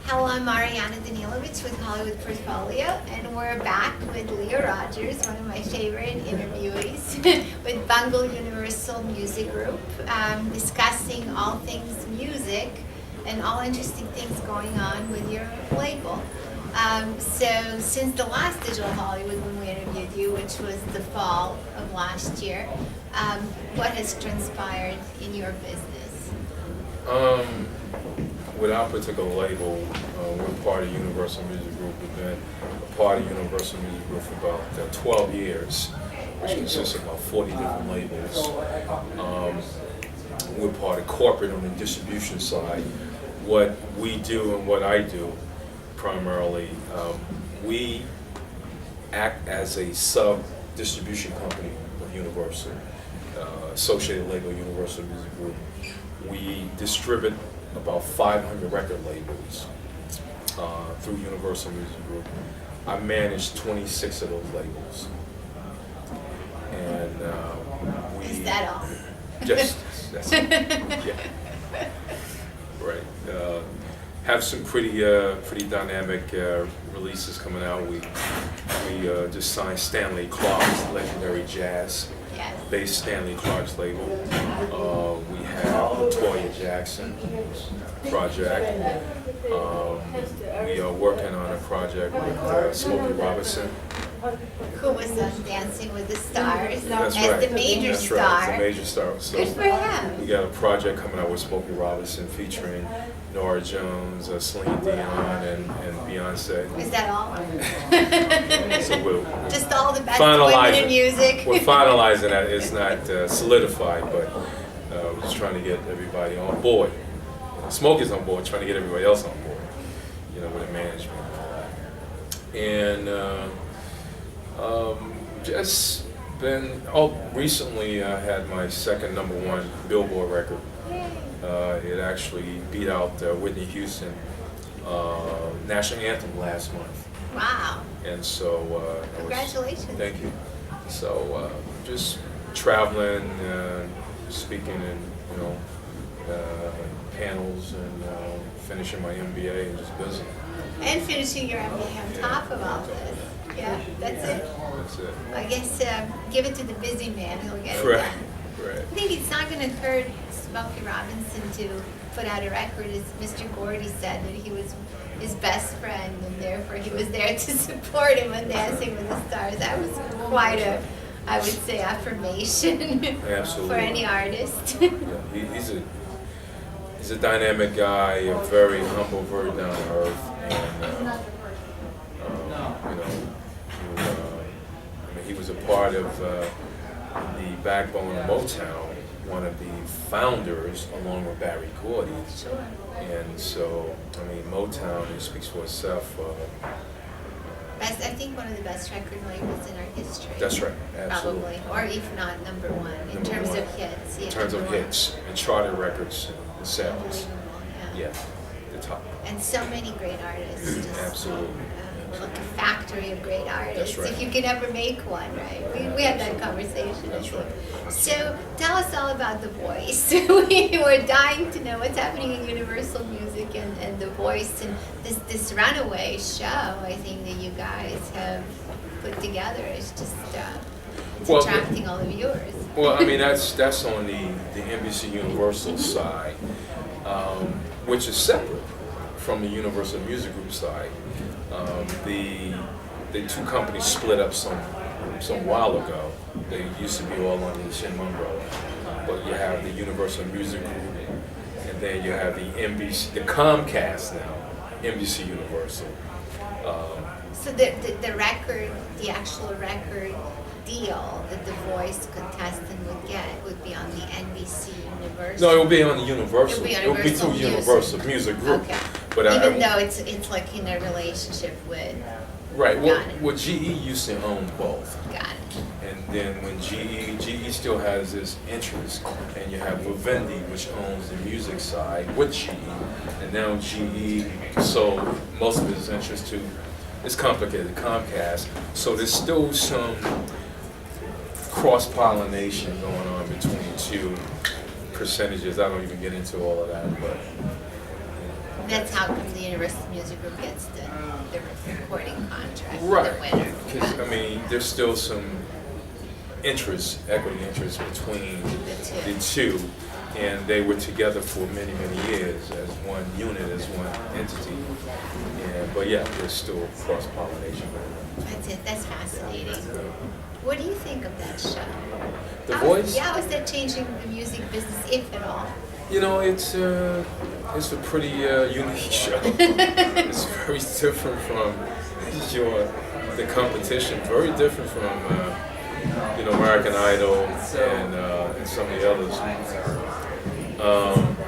Hello, I'm Mariana Danilovich with Hollywood Portfolio, and we're back with Leo Rodgers, one of my favorite interviewees, with Bungalo Universal Music Group, discussing all things music and all interesting things going on with your label. So since the last Digital Hollywood when we interviewed you, which was the fall of last year, what has transpired in your business? With our particular label, we're part of Universal Music Group. We've been a part of Universal Music Group for about 12 years, which consists of about 40 different labels. We're part of corporate on the distribution side. What we do and what I do primarily, we act as a sub-distribution company of Universal, associated label Universal Music Group. We distribute about 500 record labels through Universal Music Group. I manage 26 of those labels. And Is that all? Just, that's it. Yeah. Right. Have some pretty dynamic releases coming out. We just signed Stanley Clark's legendary jazz. Yes. Based Stanley Clark's label. We have Latoya Jackson project. We are working on a project with Smokey Robinson. Who was on Dancing with the Stars That's as right. the major That's star. right. It's a major star. So Good for him. we got a project coming out with Smokey Robinson featuring Nora Jones, Celine Dion, and Beyonce. Is that all? So we'll Just all the best finalize women in it. music. We're finalizing that. It's not solidified, but we're just trying to get everybody on board. Smokey's on board, trying to get everybody else on board, with the management and all that. And just been, recently I had my second #1 Billboard record. It actually beat out Whitney Houston National Anthem last month. Wow. And so Congratulations. Thank you. So just traveling, speaking in panels, and finishing my MBA, and just busy. And finishing your MBA on top of all this. Yeah, that's it. That's it. I guess give it to the busy man, he'll get it Right. done. Right. I think it's not going to hurt Smokey Robinson to put out a record, as Mr. Gordy said, that he was his best friend, and therefore he was there to support him on Dancing with the Stars. That was quite a, I would say, affirmation Absolutely. for any artist. Yeah, he's a dynamic guy, a very humble, very down to earth, and he was a part of the backbone of Motown, one of the founders, along with Barry Gordy. Sure. And so, Motown, it speaks for itself. I think one of the best record labels in our history. That's right, absolutely. Probably, or if not #1 in Number terms one. of hits. Yeah, In terms of #1. hits and charted records and sales. Unbelievable, Yeah, the top. And so many great artists. Just, Absolutely. Like a factory of great artists. That's right. If you can ever make one, right? We had that conversation. That's right. So tell us all about The Voice. We were dying to know what's happening in Universal Music and The Voice, and this runaway show, I think, that you guys have put together is just it's Well, attracting all the viewers. Well, that's on the NBC Universal side, which is separate from the Universal Music Group side. The two companies split up some while ago. They used to be all under the same umbrella. But you have the Universal Music Group, and then you have the NBC, the Comcast now, NBC Universal. So the record, the actual record deal that The Voice contestant would get would be on the NBC Universal. No, it will be on the Universal. It will be through Universal Universal Music Group. Okay. But Even though it's like in a relationship with. Right. Got it. Well, GE used to own both. Got it. And then when GE still has this interest, and you have Vivendi, which owns the music side with GE, and now GE sold most of its interest to, it's complicated, Comcast. So there's still some cross-pollination going on between two percentages. I don't even get into all of that, but That's how come the Universal Music Group gets the recording contract, Right. the winner. Because, I mean, there's still some equity interest between the two, and they were together for many, many years as one unit, as one entity. But yeah, there's still cross-pollination going on. That's it. That's fascinating. What do you think of that show? The Voice? Yeah, how is that changing the music business, if at all? You know, it's a pretty unique show. It's very different from the competition. Very different from American Idol and some of the others.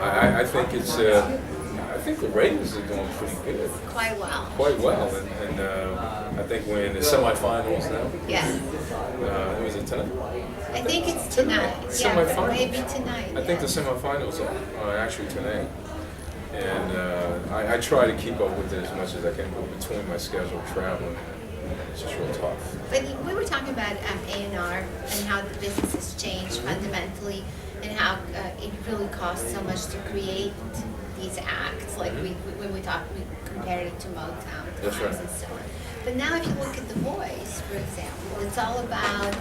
I think I think the ratings are doing pretty good. Quite well. Quite well, and I think we're in the semifinals now. Yes. Was it tonight? I think it's tonight. Yeah, Semifinals. maybe tonight. I think the semifinals are actually tonight, and I try to keep up with it as much as I can, but between my schedule, traveling, it's just real tough. But we were talking about A&R and how the business has changed fundamentally, and how it really costs so much to create these acts. Like when we talked, we compared it to Motown That's right. and so on. But now, if you look at The Voice, for example, it's all about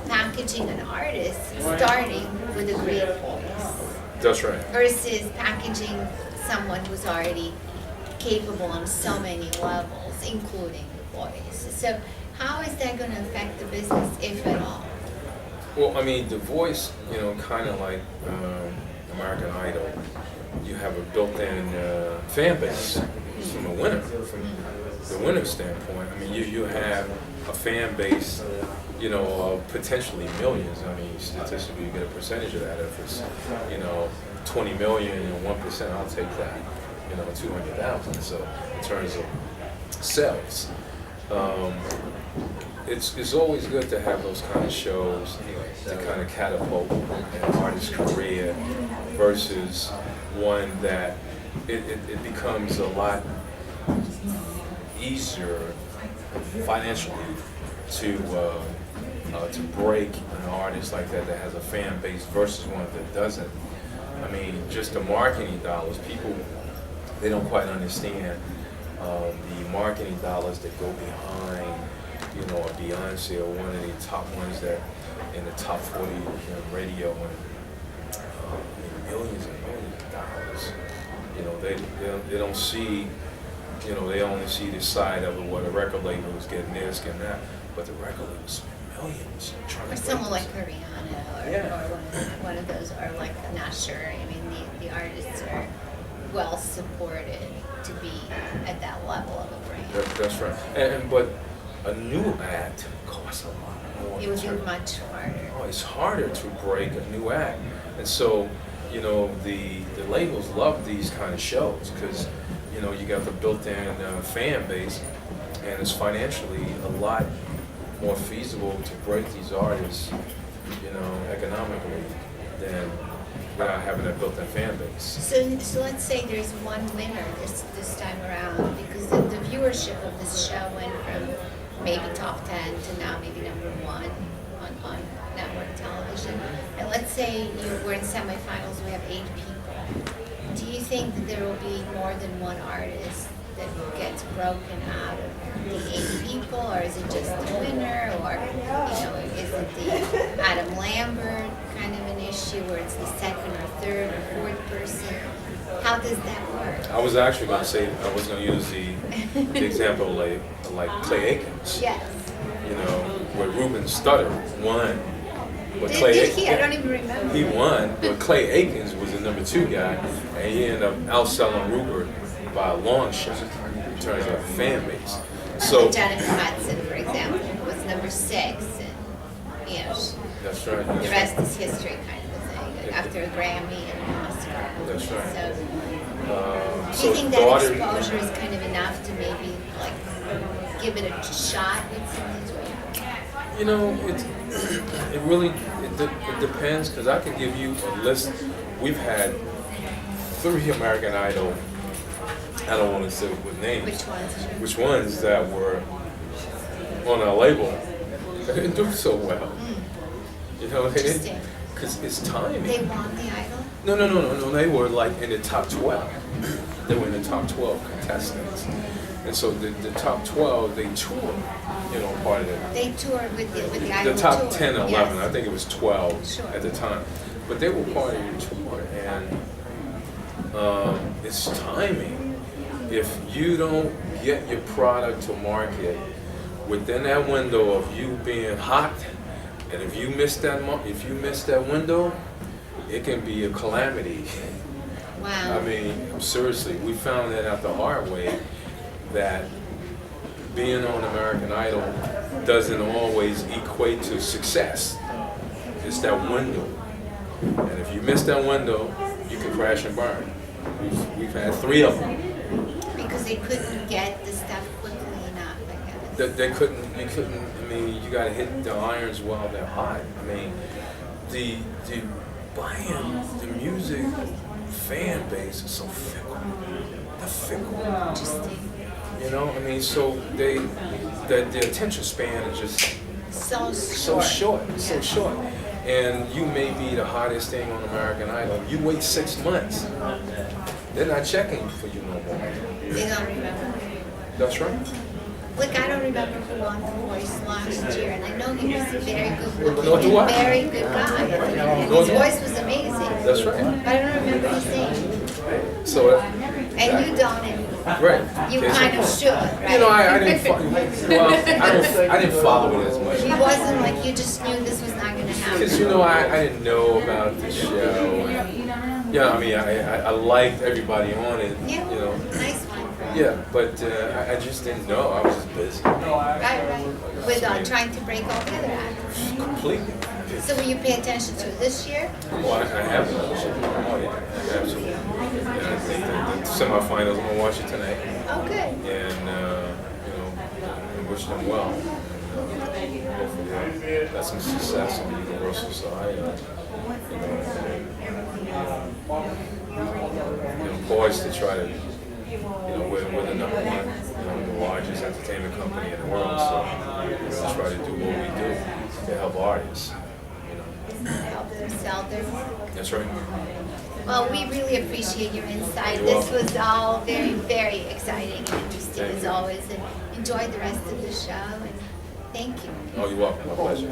packaging an artist, starting with a great voice, That's right. versus packaging someone who's already capable on so many levels, including the voice. So, how is that going to affect the business, if at all? Well, I mean, The Voice, kind of like American Idol, you have a built-in fan base from a winner, from the winner's standpoint. I mean, you have a fan base, of potentially millions. I mean, statistically, you get a percentage of that. If it's, 20 million and 1%, I'll take that, 200,000. So in terms of sales, it's always good to have those kind of shows to kind of catapult an artist's career versus one that it becomes a lot easier financially to break an artist like that has a fan base versus one that doesn't. I mean, just the marketing dollars, people, they don't quite understand the marketing dollars that go behind, a Beyonce or one of the top ones that in the top 40 radio and millions and millions of dollars. They don't see, they only see the side of it, what a record label is getting this, getting that, but the record label spend millions trying Or to someone break like Rihanna, or, Yeah. or one of those, or like, I'm not sure. I mean, the artists are well supported to be at that level of a brand. That's right. But a new act costs a lot more. It would in be terms- much harder. Oh, it's harder to break a new act, and so the labels love these kind of shows because you got the built-in fan base, and it's financially a lot more feasible to break these artists, economically than without having that built-in fan base. So let's say there's one winner this time around, because the viewership of this show went from maybe top 10 to now maybe number 1 on network television. And let's say we're in semifinals, we have 8 people. Do you think that there will be more than one artist that gets broken out of the 8 people, or is it just the winner, or is it the Adam Lambert kind of an issue where it's the second or third or fourth person? How does that work? I was actually going to say, I was going to use the example like Clay Aikens, Yes. where Ruben Studdard won. But Did he? I don't even remember. He won, but Clay Aikens was the number 2 guy, and he ended up outselling Rupert by a long shot in terms of fan base. So Jennifer Hudson, for example, who was number 6, and that's right. the rest is history, kind of a thing. After a Grammy and an Oscar. That's right. So, do you think that exposure is kind of enough to maybe give it a shot with some of these women? It really it depends, because I could give you a list. We've had 3 American Idol. I don't want to say what names. Which ones? Which ones that were on our label that didn't do so well. Interesting. Because it's timing. They won the Idol? No. They were like in the top 12. They were in the top 12 contestants. And so the top 12, they toured, part of it. They toured with the Idol The top tour. 10, 11, Yes. I think it was 12 Sure. at the time. But they were part of your tour, and it's timing. If you don't get your product to market within that window of you being hot, and if you miss that window, it can be a calamity. Wow. I mean, seriously, we found that out the hard way, that being on American Idol doesn't always equate to success. It's that window. And if you miss that window, you can crash and burn. We've had 3 of them. Because they couldn't get the stuff quickly enough, I guess. You couldn't, I mean, you gotta hit the irons while they're hot. I mean, the buying, the music fan base is so fickle. They're fickle. Interesting. I mean, so the attention span is just So short. Yeah. And you may be the hottest thing on American Idol. You wait 6 months. They're not checking for you no more. They don't remember. That's right. Like, I don't remember who won The Voice last year, and I know he was a very good looking Nor do I. and very good guy. And Nor his do I. voice was amazing. That's right. But I don't remember his name. So, And you don't anymore. right. You Okay, so- kind of should, right? I didn't. I didn't follow it as much. It wasn't like you just knew this was not going to happen. Because I didn't know about the show. And, I mean, I liked everybody on it. Yeah, nice one. Yeah, but I just didn't know. I was just busy. Right. With trying to break all the other actors. Completely. So will you pay attention to it this year? Well, I have been watching. Oh yeah, absolutely. And I think the semifinals, I'm gonna watch it tonight, Oh, good. and and wish them well. Hopefully, that's some success on the universal side. Poised to try to, we're the number one, the largest entertainment company in the world. So we'll try to do what we do to help artists. Help them sell their work. That's right. Well, we really appreciate your insight. You're This welcome. was all very, very exciting and interesting Thank as you. always. And enjoy the rest of the show. And thank you. Oh, you're welcome. My pleasure.